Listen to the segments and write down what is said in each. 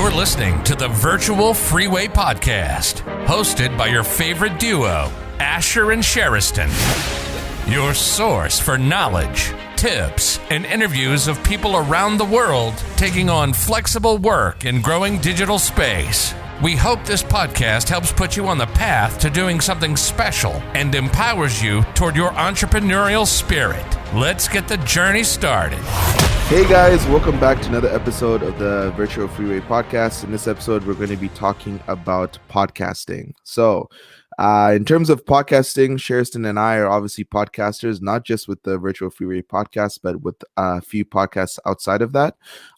You're listening to the Virtual Freeway Podcast, hosted by your favorite duo, Asher and Sheriston. Your source for knowledge, tips, and interviews of people around the world taking on flexible work in growing digital space. We hope this podcast helps put you on the path to doing something special and empowers you toward your entrepreneurial spirit. Let's get the journey started. Hey guys, welcome back to another episode of the Virtual Freeway Podcast. In this episode, we're going to be talking about podcasting. So, in terms of podcasting, Sheriston and I are obviously podcasters, not just with the Virtual Freeway Podcast, but with a few podcasts outside of that.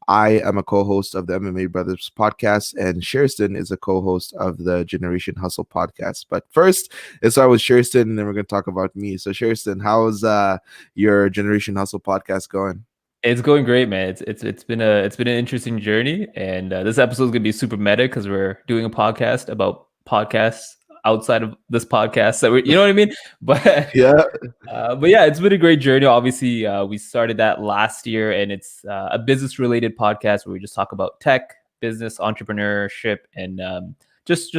I am a co-host of the MMA Brothers podcast, and Sheriston is a co-host of the Generation Hustle podcast. But first, let's start with Sheriston, and then we're going to talk about me. So, Sheriston, how's your Generation Hustle podcast going? It's going great, man. It's been an interesting journey, and this episode is gonna be super meta because we're doing a podcast about podcasts outside of this podcast. So you know what I mean? But yeah, it's been a great journey. Obviously, we started that last year, and it's a business related podcast where we just talk about tech, business, entrepreneurship, and just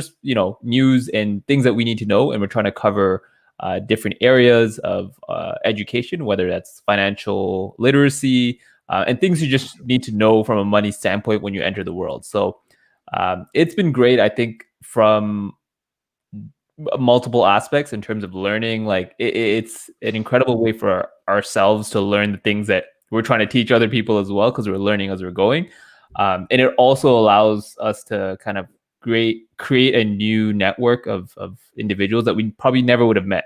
news and things that we need to know. And we're trying to cover different areas of education, whether that's financial literacy and things you just need to know from a money standpoint when you enter the world. So it's been great, I think, from multiple aspects in terms of learning. Like it's an incredible way for ourselves to learn the things that we're trying to teach other people as well, because we're learning as we're going. And it also allows us to kind of create a new network of individuals that we probably never would have met.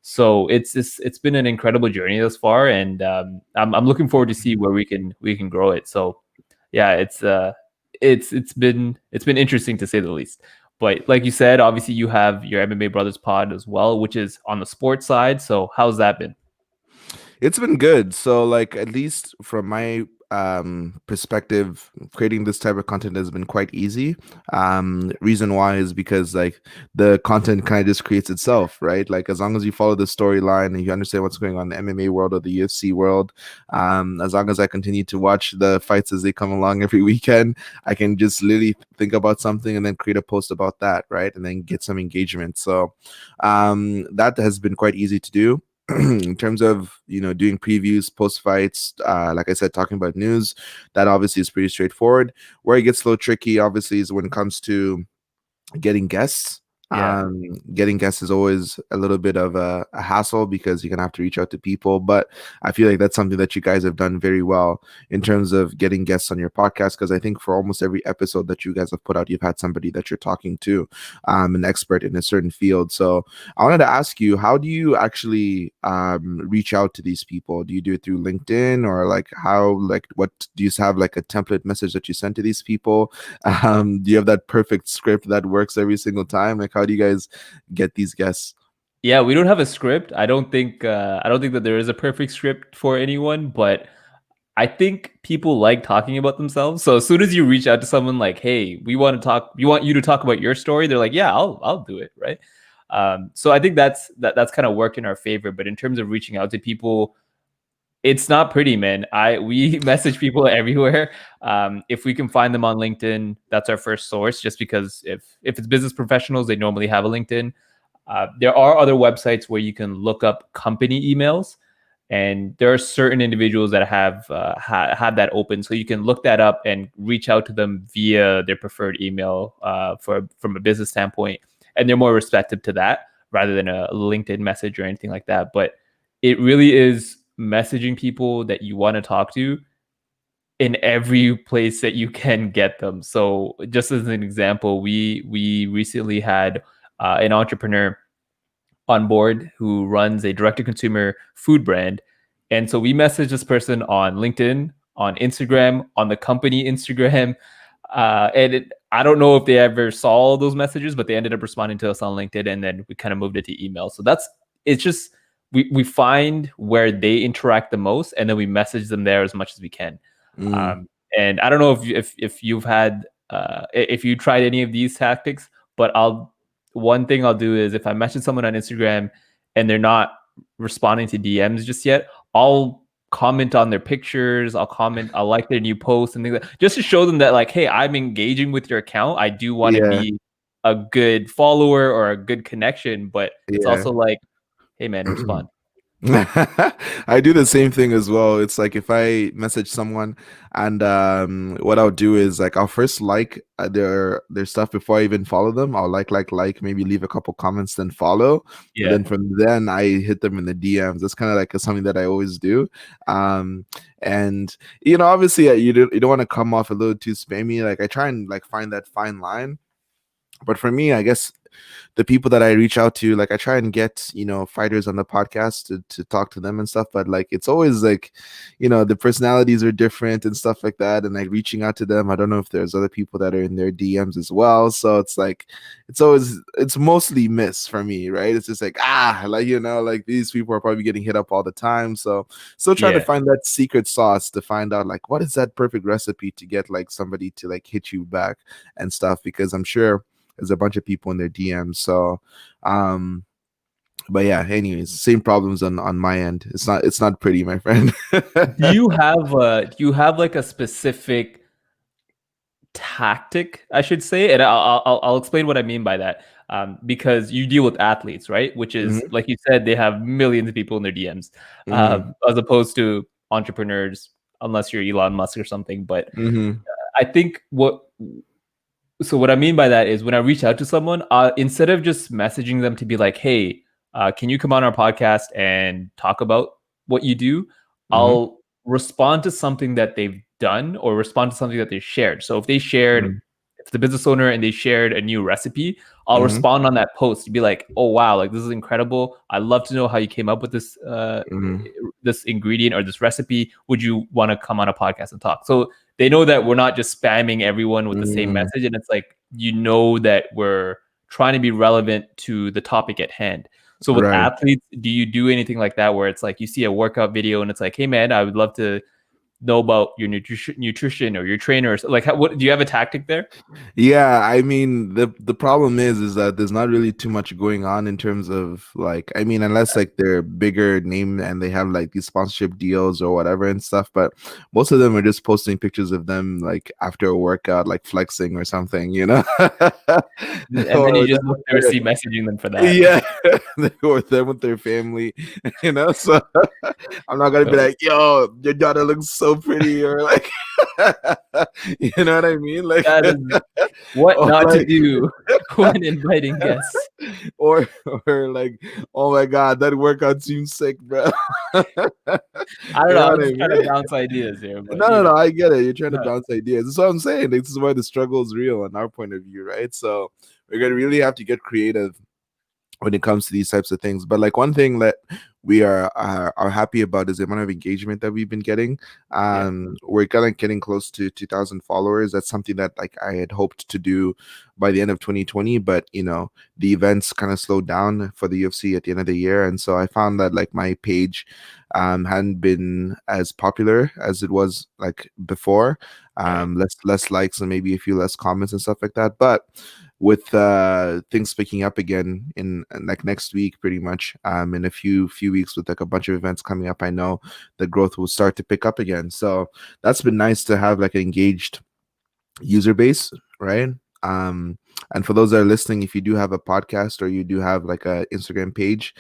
So it's been an incredible journey thus far, and I'm looking forward to see where we can grow it. So yeah, it's been interesting to say the least. But like you said, obviously you have your MMA Brothers pod as well, which is on the sports side. So how's that been? It's been good. So like, at least from my perspective, creating this type of content has been quite easy. Reason why is because like the content kind of just creates itself, right? Like as long as you follow the storyline and you understand what's going on in the MMA world or the UFC world, as long as I continue to watch the fights as they come along every weekend, I can just literally think about something and then create a post about that, right? And then get some engagement. So that has been quite easy to do. In terms of doing previews, post fights, like I said, talking about news, that obviously is pretty straightforward. Where it gets a little tricky obviously is when it comes to getting guests. Getting guests is always a little bit of a hassle because you're gonna have to reach out to people, but I feel like that's something that you guys have done very well in terms of getting guests on your podcast, because I think for almost every episode that you guys have put out, you've had somebody that you're talking to, an expert in a certain field. So I wanted to ask you, how do you actually reach out to these people? Do you do it through LinkedIn, or what do you have, like a template message that you send to these people? Do you have that perfect script that works every single time? Like, how do you guys get these guests? Yeah, we don't have a script. I don't think that there is a perfect script for anyone, but I think people like talking about themselves. So as soon as you reach out to someone like, "Hey, we want you to talk about your story," they're like, "Yeah, I'll do it," right? So I think that's kind of worked in our favor. But in terms of reaching out to people, it's not pretty, man. We message people everywhere. If we can find them on LinkedIn, that's our first source, just because if it's business professionals, they normally have a LinkedIn. There are other websites where you can look up company emails, and there are certain individuals that have that open, so you can look that up and reach out to them via their preferred email from a business standpoint, and they're more receptive to that rather than a LinkedIn message or anything like that. But it really is messaging people that you want to talk to in every place that you can get them. So just as an example, we recently had an entrepreneur on board who runs a direct-to-consumer food brand. And so we messaged this person on LinkedIn, on Instagram, on the company Instagram. I don't know if they ever saw those messages, but they ended up responding to us on LinkedIn, and then we kind of moved it to email. So it's just, we find where they interact the most, and then we message them there as much as we can. And I don't know if you've had if you tried any of these tactics, but one thing I'll do is, if I message someone on Instagram and they're not responding to DMs just yet, I'll comment on their pictures. I'll like their new posts and things like that, just to show them that like, hey, I'm engaging with your account. I do want to Yeah. be a good follower or a good connection, but it's Yeah. also like, hey man, respond. I do the same thing as well. It's like if I message someone and what I'll do is like I'll first like their stuff before I even follow them. I'll like, maybe leave a couple comments, then follow. And Yeah. then from then I hit them in the DMs. That's kind of like something that I always do. And obviously you don't want to come off a little too spammy. Like I try and like find that fine line. But for me, I guess the people that I reach out to, like I try and get, fighters on the podcast to talk to them and stuff. But like, it's always like, the personalities are different and stuff like that. And like reaching out to them, I don't know if there's other people that are in their DMs as well. So it's like, it's mostly miss for me, right? It's just like, like these people are probably getting hit up all the time. So still trying to find that secret sauce to find out like, what is that perfect recipe to get like somebody to like hit you back and stuff, because I'm sure there's a bunch of people in their DMs. So, but yeah, anyways, same problems on my end. It's not pretty, my friend. Do you have like a specific tactic, I should say? And I'll explain what I mean by that. Because you deal with athletes, right? Which is like you said, they have millions of people in their DMs, as opposed to entrepreneurs, unless you're Elon Musk or something. But I think what I mean by that is when I reach out to someone, instead of just messaging them to be like, hey, can you come on our podcast and talk about what you do? I'll respond to something that they've done or respond to something that they shared. So if they shared, if the business owner and they shared a new recipe, I'll respond on that post to be like, oh, wow, like this is incredible. I'd love to know how you came up with this, this ingredient or this recipe. Would you want to come on a podcast and talk? So they know that we're not just spamming everyone with the same message. And it's like, that we're trying to be relevant to the topic at hand. So with athletes, do you do anything like that where it's like you see a workout video and it's like, hey man, I would love to know about your nutrition or your trainer? Like, what do you have a tactic there? Yeah, I mean the problem is that there's not really too much going on in terms of like, I mean, unless like they're bigger name and they have like these sponsorship deals or whatever and stuff, but most of them are just posting pictures of them like after a workout, like flexing or something, And then you just look there, see messaging them for that. Yeah, they go with them with their family, So I'm not gonna be like, yo, your daughter looks so pretty, or like, you know what I mean? Like, that is what not to do when inviting guests. Or like, oh my god, that workout seems sick, bro. I don't know. I'm just trying to bounce ideas here. But, no, I get it. You're trying to bounce ideas. That's what I'm saying. This is why the struggle is real on our point of view, right? So we're gonna really have to get creative when it comes to these types of things. But like one thing that we are happy about is the amount of engagement that we've been getting. We're kind of getting close to 2,000 followers. That's something that like I had hoped to do by the end of 2020, but the events kind of slowed down for the UFC at the end of the year, and so I found that like my page hadn't been as popular as it was like before. Less likes and maybe a few less comments and stuff like that, but with things picking up again in like next week, pretty much in a few weeks, with like a bunch of events coming up, I know the growth will start to pick up again. So that's been nice to have like an engaged user base, right? And for those that are listening, if you do have a podcast or you do have like a Instagram page,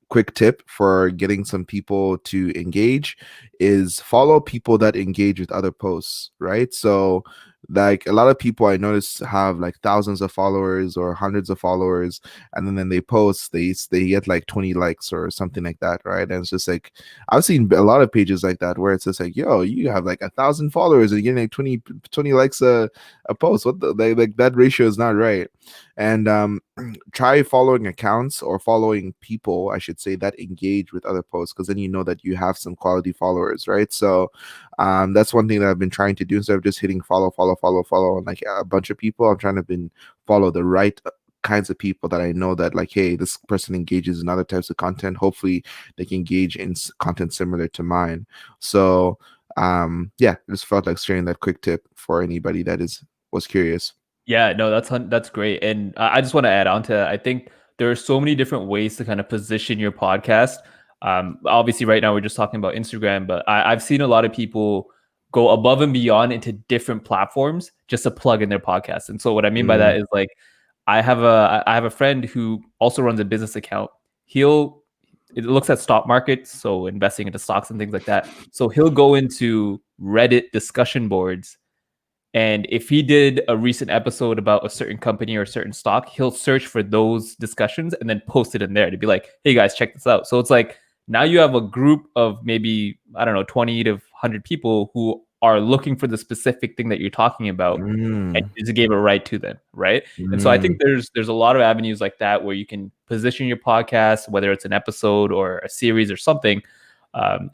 quick tip for getting some people to engage is follow people that engage with other posts, right? So like a lot of people I notice have like thousands of followers or hundreds of followers, and then they post, they get like 20 likes or something like that, right? And it's just like, I've seen a lot of pages like that where it's just like, yo, you have like 1,000 followers and you're getting like 20 likes a post. What the like that ratio is not right. And try following accounts or following people, I should say, that engage with other posts, because then you know that you have some quality followers, right? So that's one thing that I've been trying to do. Instead of just hitting follow and like a bunch of people, I'm trying to follow the right kinds of people that I know that like, hey, this person engages in other types of content. Hopefully they can engage in content similar to mine. So yeah, just felt like sharing that quick tip for anybody that was curious. Yeah, no, that's great. And I just want to add on to that. I think there are so many different ways to kind of position your podcast. Obviously, right now we're just talking about Instagram, but I've seen a lot of people go above and beyond into different platforms just to plug in their podcast. And so what I mean by that is like I have a friend who also runs a business account. It looks at stock markets, so investing into stocks and things like that. So he'll go into Reddit discussion boards, and if he did a recent episode about a certain company or a certain stock, he'll search for those discussions and then post it in there to be like, hey guys, check this out. So it's like now you have a group of maybe, I don't know, 20 to 100 people who are looking for the specific thing that you're talking about, and you just gave it right to them, right? And so I think there's a lot of avenues like that where you can position your podcast, whether it's an episode or a series or something,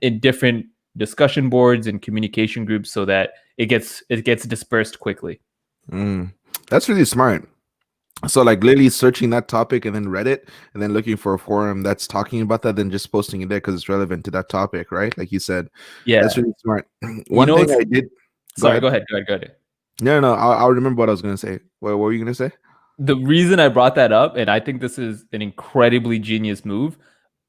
in different discussion boards and communication groups so that it gets dispersed quickly. That's really smart. So like literally searching that topic and then Reddit and then looking for a forum that's talking about that, then just posting it there because it's relevant to that topic, right? Like you said. Yeah, that's really smart. One thing I did. Sorry, go ahead. No, I'll remember what I was gonna say. What were you gonna say? The reason I brought that up, and I think this is an incredibly genius move,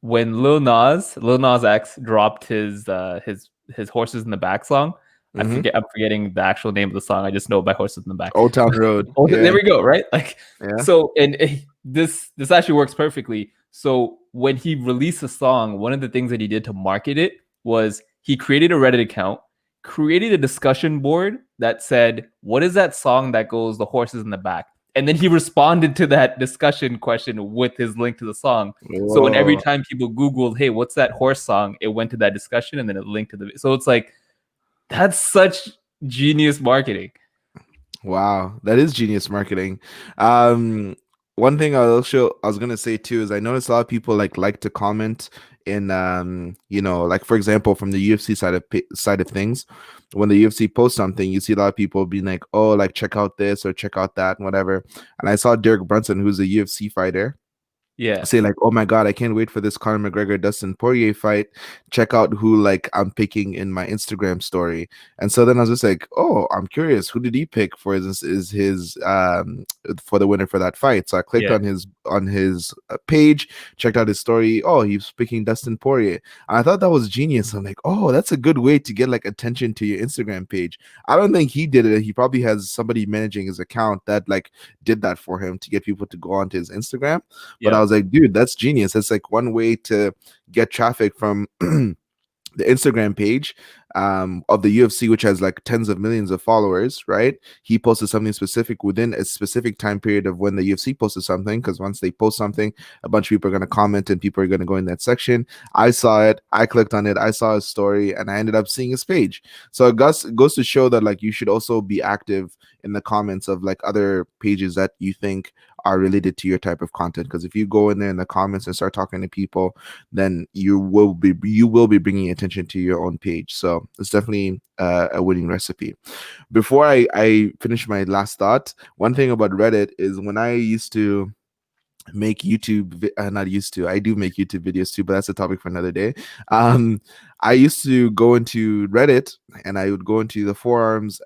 when Lil Nas X dropped his Horses in the Back song. I'm forgetting the actual name of the song. I just know by Horses in the Back. Old Town Road. There we go. Right. Like, so, and this actually works perfectly. So when he released the song, one of the things that he did to market it was he created a Reddit account, created a discussion board that said, what is that song that goes the horses in the back? And then he responded to that discussion question with his link to the song. Whoa. So when every time people Googled, hey, what's that horse song? It went to that discussion and then it linked to the. So it's like, that's such genius marketing. Wow, that is genius marketing. One thing I was gonna say too is I noticed a lot of people like to comment in like for example from the UFC side of things. When the UFC posts something, you see a lot of people being like, oh, like check out this or check out that and whatever. And I saw Derek Brunson, who's a UFC fighter, say like, oh my god, I can't wait for this Conor McGregor Dustin Poirier fight. Check out who like I'm picking in my Instagram story. And so then I was just like, oh, I'm curious, who did he pick for his for the winner for that fight? So I clicked on his page, checked out his story. Oh, he's picking Dustin Poirier. And I thought that was genius. I'm like, oh, that's a good way to get like attention to your Instagram page. I don't think he did it. He probably has somebody managing his account that like did that for him to get people to go onto his Instagram. But I was like, dude, that's genius. That's like one way to get traffic from the Instagram page of the UFC, which has like tens of millions of followers, right? He posted something specific within a specific time period of when the UFC posted something, because once they post something, a bunch of people are going to comment and people are going to go in that section. I saw it, I clicked on it, I saw his story, and I ended up seeing his page. So it goes to show that like you should also be active in the comments of like other pages that you think are related to your type of content, because if you go in there in the comments and start talking to people, then you will be bringing attention to your own page. So it's definitely a winning recipe. Before I finish my last thought, one thing about Reddit is when I used to make YouTube, I do make YouTube videos too, but that's a topic for another day. I used to go into Reddit and I would go into the forums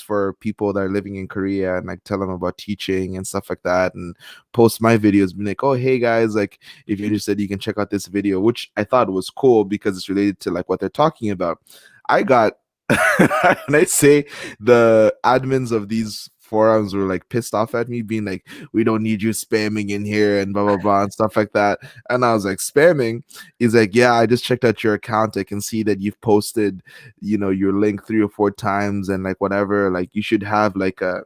for people that are living in Korea and like tell them about teaching and stuff like that, and post my videos, be like, oh hey guys, like if you're interested, you can check out this video, which I thought was cool because it's related to like what they're talking about. I got and I say the admins of these forums were like pissed off at me, being like, we don't need you spamming in here and blah blah blah and stuff like that. And I was like, spamming? He's like, yeah, I just checked out your account, I can see that you've posted your link 3 or 4 times and like whatever, like you should have like a,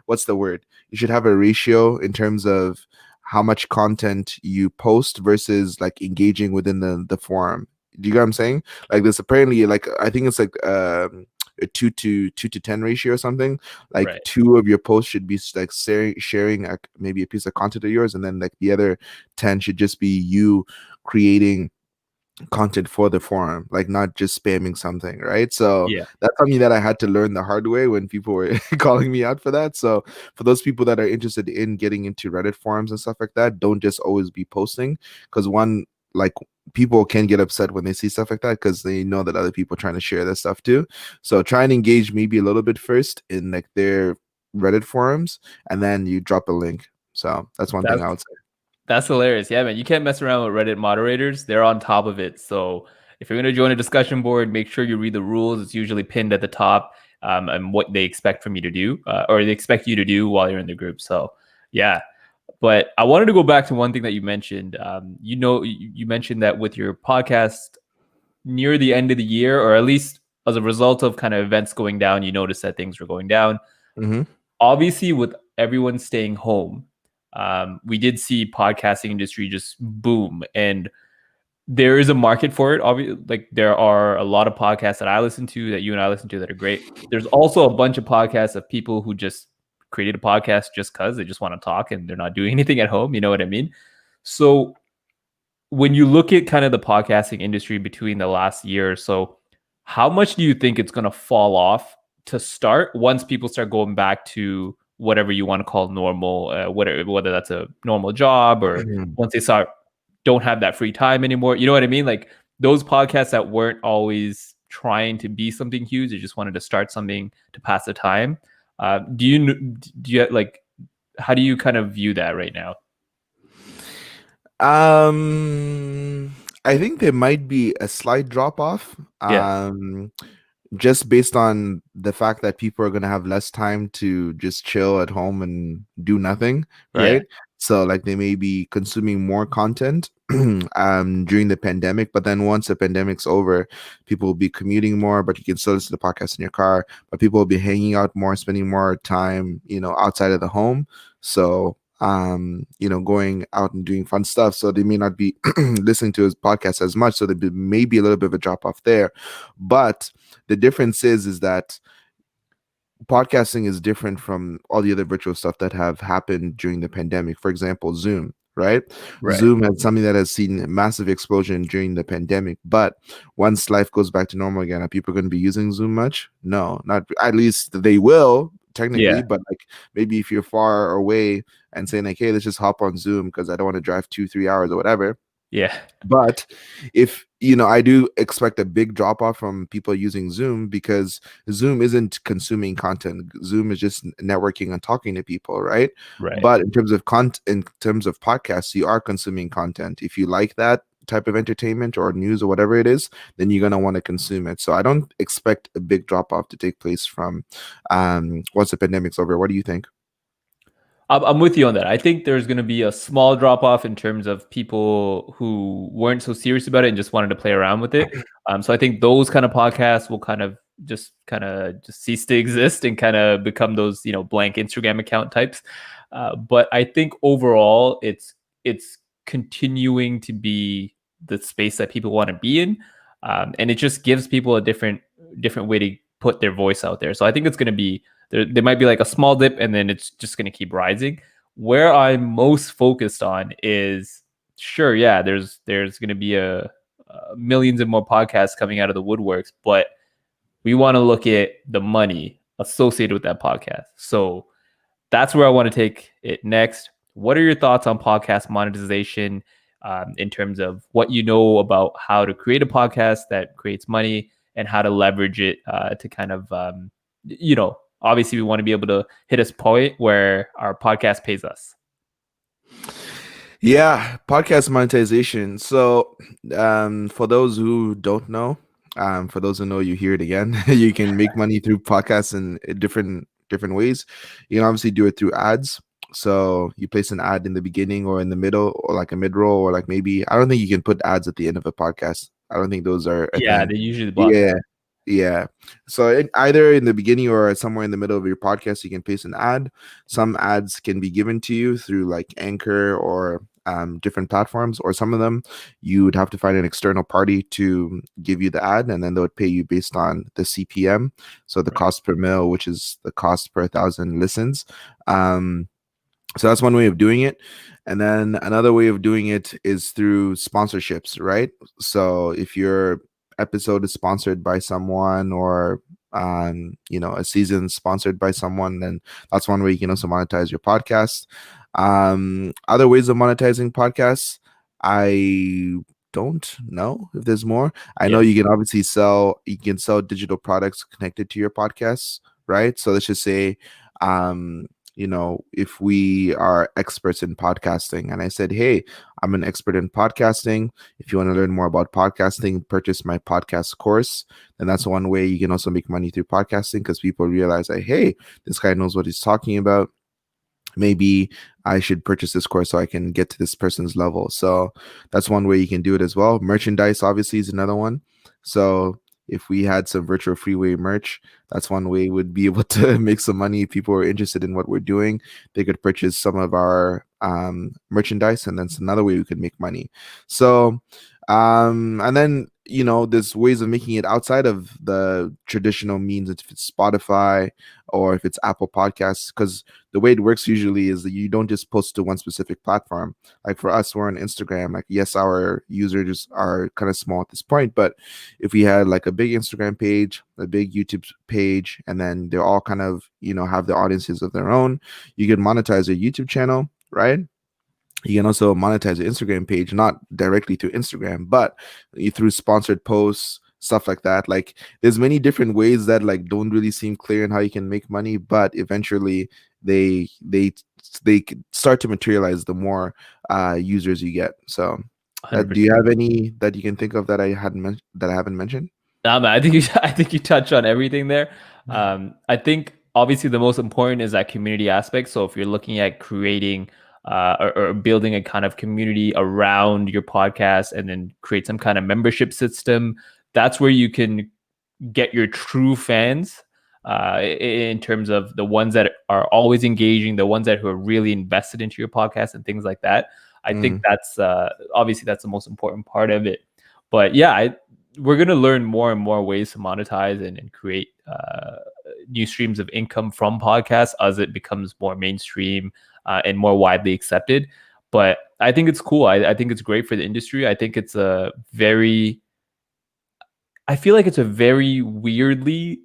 what's the word, you should have a ratio in terms of how much content you post versus like engaging within the forum. Do you get what I'm saying? Like this apparently, like I think it's like a 2 to 10 ratio or something. Like right. 2 of your posts should be like sharing maybe a piece of content of yours, and then like the other 10 should just be you creating content for the forum, like not just spamming something, right? So that's something that I had to learn the hard way when people were calling me out for that. So for those people that are interested in getting into Reddit forums and stuff like that, don't just always be posting, because one, like people can get upset when they see stuff like that because they know that other people are trying to share their stuff too. So try and engage maybe a little bit first in like their Reddit forums, and then you drop a link. So that's one thing I would say. That's hilarious. Yeah, man. You can't mess around with Reddit moderators. They're on top of it. So if you're going to join a discussion board, make sure you read the rules. It's usually pinned at the top, and what they expect from you to do, or they expect you to do while you're in the group. So yeah. But I wanted to go back to one thing that you mentioned. You mentioned that with your podcast near the end of the year, or at least as a result of kind of events going down, you noticed that things were going down. Mm-hmm. Obviously, with everyone staying home, we did see podcasting industry just boom, and there is a market for it. Obviously, like there are a lot of podcasts that I listen to, that you and I listen to, that are great. There's also a bunch of podcasts of people who just created a podcast just because they just want to talk and they're not doing anything at home. You know what I mean? So when you look at kind of the podcasting industry between the last year or so, how much do you think it's going to fall off to start once people start going back to whatever you want to call normal, whether that's a normal job, or once they don't have that free time anymore? You know what I mean? Like those podcasts that weren't always trying to be something huge, they just wanted to start something to pass the time. Do you like, how do you kind of view that right now? I think there might be a slight drop off. Yeah. Just based on the fact that people are going to have less time to just chill at home and do nothing, right? Yeah. So like they may be consuming more content during the pandemic, but then once the pandemic's over, people will be commuting more, but you can still listen to the podcast in your car, but people will be hanging out more, spending more time, outside of the home. So going out and doing fun stuff. So they may not be listening to his podcast as much. So there may be a little bit of a drop off there. But the difference is that podcasting is different from all the other virtual stuff that have happened during the pandemic. For example, Zoom, right? Zoom has something that has seen a massive explosion during the pandemic. But once life goes back to normal again, are people going to be using Zoom much? No, not at least they will technically, but like maybe if you're far away and saying like, hey, let's just hop on Zoom because I don't want to drive 2-3 hours or whatever. Yeah. But if I do expect a big drop off from people using Zoom, because Zoom isn't consuming content. Zoom is just networking and talking to people, right? But in terms of podcasts, you are consuming content. If you like that type of entertainment or news or whatever it is, then you're going to want to consume it. So I don't expect a big drop off to take place from once the pandemic's over. What do you think? I'm with you on that. I think there's going to be a small drop off in terms of people who weren't so serious about it and just wanted to play around with it. So I think those kind of podcasts will kind of just cease to exist and kind of become those, blank Instagram account types. But I think overall, it's continuing to be the space that people want to be in, and it just gives people a different way to put their voice out there. So I think it's going to be there might be like a small dip, and then it's just going to keep rising. Where I'm most focused on is, sure, yeah, there's going to be a millions and more podcasts coming out of the woodworks, but we want to look at the money associated with that podcast. So that's where I want to take it next. What are your thoughts on podcast monetization, in terms of what you know about how to create a podcast that creates money and how to leverage it to kind of, obviously we want to be able to hit a point where our podcast pays us. Yeah, podcast monetization. So for those who don't know, for those who know, you hear it again. You can make money through podcasts in different ways. You can obviously do it through ads. So you place an ad in the beginning or in the middle, or like a mid-roll, or like maybe, I don't think you can put ads at the end of a podcast. I don't think those are a thing. They usually block. Yeah. So either in the beginning or somewhere in the middle of your podcast, you can place an ad. Some ads can be given to you through like Anchor or different platforms, or some of them you would have to find an external party to give you the ad, and then they would pay you based on the CPM, so the cost per mil, which is the cost per 1,000 listens. So that's one way of doing it. And then another way of doing it is through sponsorships, right? So if your episode is sponsored by someone, or a season sponsored by someone, then that's one way you can also monetize your podcast. Other ways of monetizing podcasts, I don't know if there's more. I know you can obviously sell digital products connected to your podcasts, right? So let's just say if we are experts in podcasting, and I said, hey, I'm an expert in podcasting. If you want to learn more about podcasting, purchase my podcast course. And that's one way you can also make money through podcasting, because people realize that, hey, this guy knows what he's talking about. Maybe I should purchase this course so I can get to this person's level. So that's one way you can do it as well. Merchandise obviously is another one. So if we had some Virtual Freeway merch, that's one way we'd be able to make some money. If people are interested in what we're doing, they could purchase some of our merchandise, and that's another way we could make money. So and then there's ways of making it outside of the traditional means, if it's Spotify or if it's Apple Podcasts, because the way it works usually is that you don't just post to one specific platform. Like for us, we're on Instagram. Like, yes, our users are kind of small at this point, but if we had like a big Instagram page, a big YouTube page, and then they're all kind of have their audiences of their own, you can monetize a YouTube channel, right? You can also monetize your Instagram page, not directly through Instagram, but through sponsored posts, stuff like that. Like, there's many different ways that like don't really seem clear in how you can make money, but eventually they start to materialize the more users you get. So, do you have any that you can think of that I haven't mentioned? No, man, I think you touched on everything there. I think obviously the most important is that community aspect. So if you're looking at creating or building a kind of community around your podcast and then create some kind of membership system, that's where you can get your true fans in terms of the ones that are always engaging, the ones that who are really invested into your podcast and things like that. I think that's obviously that's the most important part of it. But yeah, we're going to learn more and more ways to monetize and create new streams of income from podcasts as it becomes more mainstream and more widely accepted. But I think it's cool. I think it's great for the industry. I think it's I feel like it's a very weirdly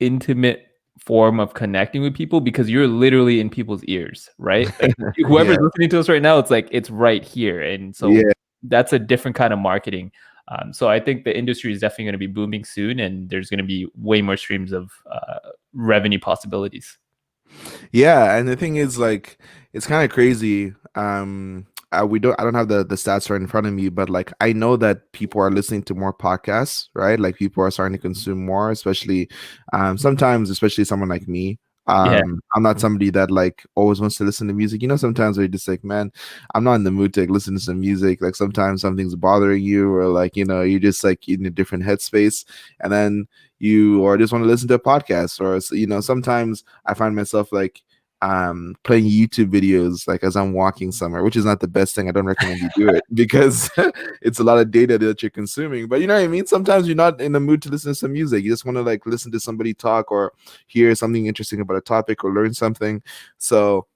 intimate form of connecting with people, because you're literally in people's ears, right? Like, whoever's listening to us right now, it's right here. And so that's a different kind of marketing. So I think the industry is definitely going to be booming soon, and there's going to be way more streams of revenue possibilities. Yeah, and the thing is, like, it's kind of crazy. I don't have the stats right in front of me, but like I know that people are listening to more podcasts, right? Like, people are starting to consume more, especially sometimes, especially someone like me. I'm not somebody that like always wants to listen to music. Sometimes we're just like, man, I'm not in the mood to like, listen to some music. Like, sometimes something's bothering you, or like, you're just like in a different headspace, and then you or just want to listen to a podcast, or sometimes I find myself like playing YouTube videos like as I'm walking somewhere, which is not the best thing. I don't recommend you do it because it's a lot of data that you're consuming. But you know what I mean? Sometimes you're not in the mood to listen to some music. You just want to like listen to somebody talk or hear something interesting about a topic or learn something. So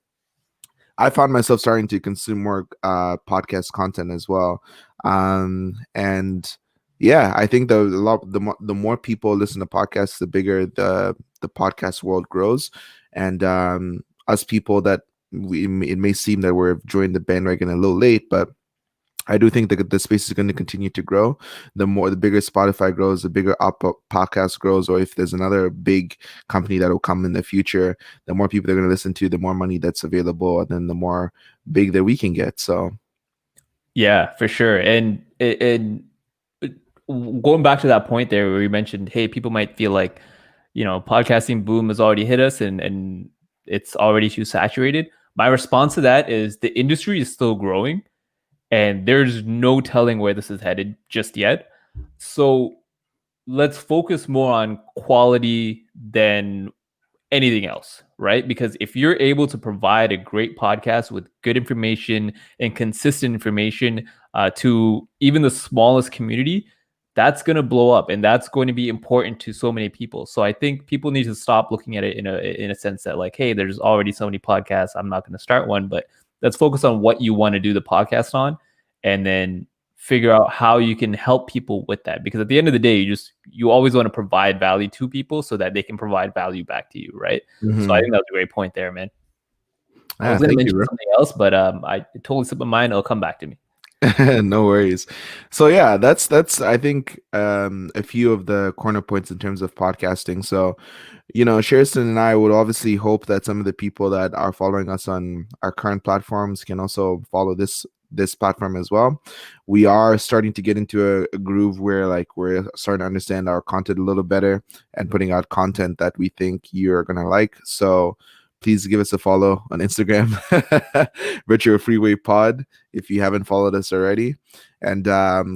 I found myself starting to consume more podcast content as well. And yeah, I think the more people listen to podcasts, the bigger the podcast world grows. And us people that it may seem that we're joined the bandwagon a little late, but I do think that the space is going to continue to grow. The bigger Spotify grows, the bigger podcast grows, or if there's another big company that will come in the future, the more people they're going to listen to, the more money that's available, and then the more big that we can get. So, yeah, for sure. And going back to that point there where you mentioned, hey, people might feel like, podcasting boom has already hit us and it's already too saturated. My response to that is the industry is still growing and there's no telling where this is headed just yet. So let's focus more on quality than anything else, right? Because if you're able to provide a great podcast with good information and consistent information to even the smallest community, that's going to blow up and that's going to be important to so many people. So I think people need to stop looking at it in a sense that like, hey, there's already so many podcasts, I'm not going to start one. But let's focus on what you want to do the podcast on, and then figure out how you can help people with that. Because at the end of the day, you always want to provide value to people so that they can provide value back to you, right? Mm-hmm. So I think that's a great point there, man. I was going to mention something else, but I totally slipped my mind. It'll come back to me. No worries. So yeah, that's I think a few of the corner points in terms of podcasting. So, Sherston and I would obviously hope that some of the people that are following us on our current platforms can also follow this platform as well. We are starting to get into a groove where like we're starting to understand our content a little better and putting out content that we think you're gonna like. So please give us a follow on Instagram, Virtual Freeway Pod, if you haven't followed us already. And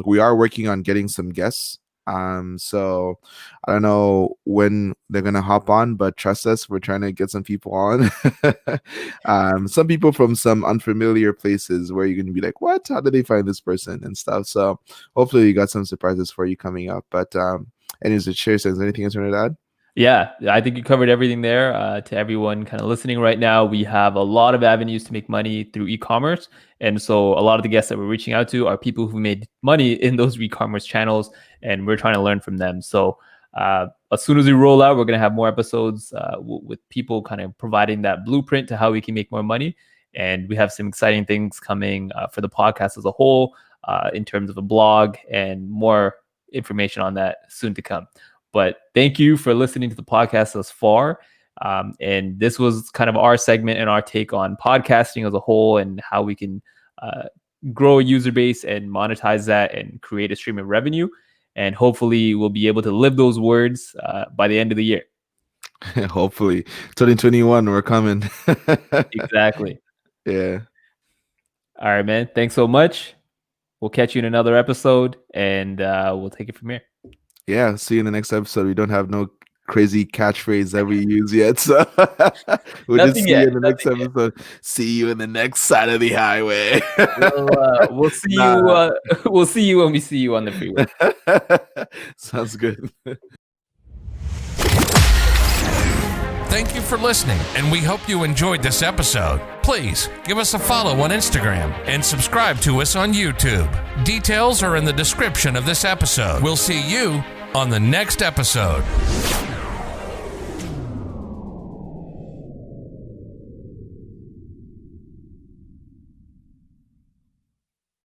we are working on getting some guests. So I don't know when they're gonna hop on, but trust us, we're trying to get some people on. Some people from some unfamiliar places where you're gonna be like, what? How did they find this person and stuff? So hopefully we got some surprises for you coming up. But anyways, Sherston, anything else you want to add? Yeah, I think you covered everything there. To everyone kind of listening right now, we have a lot of avenues to make money through e-commerce. And so a lot of the guests that we're reaching out to are people who made money in those e-commerce channels, and we're trying to learn from them. So as soon as we roll out, we're going to have more episodes with people kind of providing that blueprint to how we can make more money. And we have some exciting things coming for the podcast as a whole in terms of a blog and more information on that soon to come. But thank you for listening to the podcast thus far. And this was kind of our segment and our take on podcasting as a whole and how we can grow a user base and monetize that and create a stream of revenue. And hopefully we'll be able to live those words by the end of the year. Hopefully. 2021, we're coming. Exactly. Yeah. All right, man. Thanks so much. We'll catch you in another episode, and we'll take it from here. Yeah, see you in the next episode. We don't have no crazy catchphrase that we use yet, so we'll just see you in the next episode. See you in the next side of the highway. We'll see you. We'll see you when we see you on the freeway. Sounds good. Thank you for listening, and we hope you enjoyed this episode. Please give us a follow on Instagram and subscribe to us on YouTube. Details are in the description of this episode. We'll see you on the next episode.